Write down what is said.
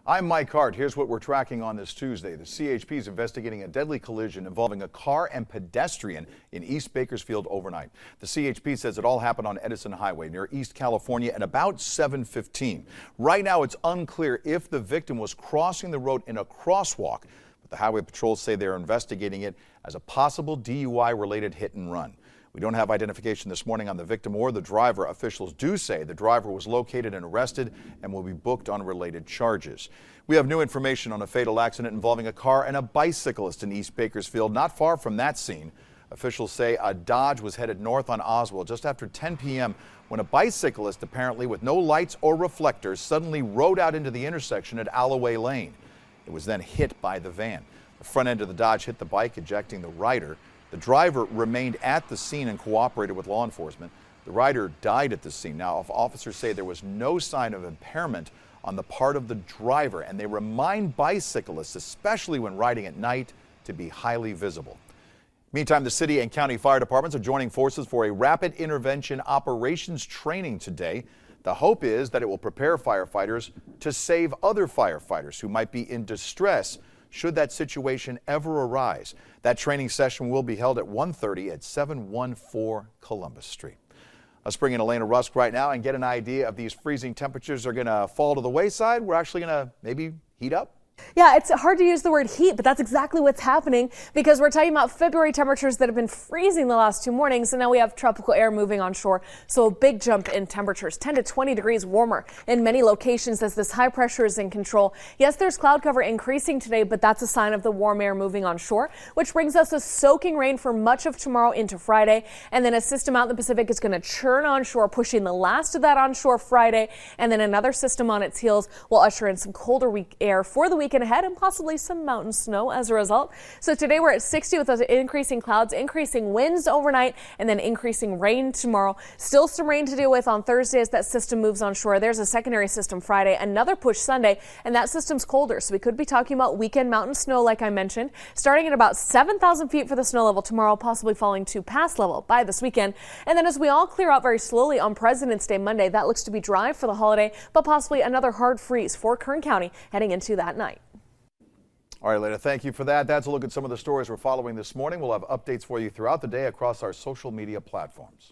I'm Mike Hart. Here's what we're tracking on this Tuesday. The CHP is investigating a deadly collision involving a car and pedestrian in East Bakersfield overnight. The CHP says it all happened on Edison Highway near East California at about 7:15. Right now, it's unclear if the victim was crossing the road in a crosswalk, but the Highway Patrols say they're investigating it as a possible DUI-related hit and run. We don't have identification this morning on the victim or the driver. Officials do say the driver was located and arrested and will be booked on related charges. We have new information on a fatal accident involving a car and a bicyclist in East Bakersfield. Not far from that scene, officials say a Dodge was headed north on Oswald just after 10 p.m. when a bicyclist, apparently with no lights or reflectors, suddenly rode out into the intersection at Alloway Lane. It was then hit by the van. The front end of the Dodge hit the bike, ejecting the rider. The driver remained at the scene and cooperated with law enforcement. The rider died at the scene. Now, officers say there was no sign of impairment on the part of the driver, and they remind bicyclists, especially when riding at night, to be highly visible. Meantime, the city and county fire departments are joining forces for a rapid intervention operations training today. The hope is that it will prepare firefighters to save other firefighters who might be in distress should that situation ever arise. That training session will be held at 1:30 at 714 Columbus Street. Let's bring in Elena Rusk right now and get an idea if these freezing temperatures are going to fall to the wayside. We're actually going to maybe heat up. Yeah, it's hard to use the word heat, but that's exactly what's happening because we're talking about February temperatures that have been freezing the last 2 mornings, and now we have tropical air moving onshore, so a big jump in temperatures, 10 to 20 degrees warmer in many locations as this high pressure is in control. Yes, there's cloud cover increasing today, but that's a sign of the warm air moving onshore, which brings us a soaking rain for much of tomorrow into Friday, and then a system out in the Pacific is going to churn onshore, pushing the last of that onshore Friday, and then another system on its heels will usher in some colder week air for the weekend ahead and possibly some mountain snow as a result. So today we're at 60 with those increasing clouds, increasing winds overnight, and then increasing rain tomorrow. Still some rain to deal with on Thursday as that system moves onshore. There's a secondary system Friday, another push Sunday, and that system's colder. So we could be talking about weekend mountain snow like I mentioned, starting at about 7,000 feet for the snow level tomorrow, possibly falling to pass level by this weekend. And then as we all clear out very slowly on President's Day Monday, that looks to be dry for the holiday, but possibly another hard freeze for Kern County heading into that night. All right, Lena, thank you for that. That's a look at some of the stories we're following this morning. We'll have updates for you throughout the day across our social media platforms.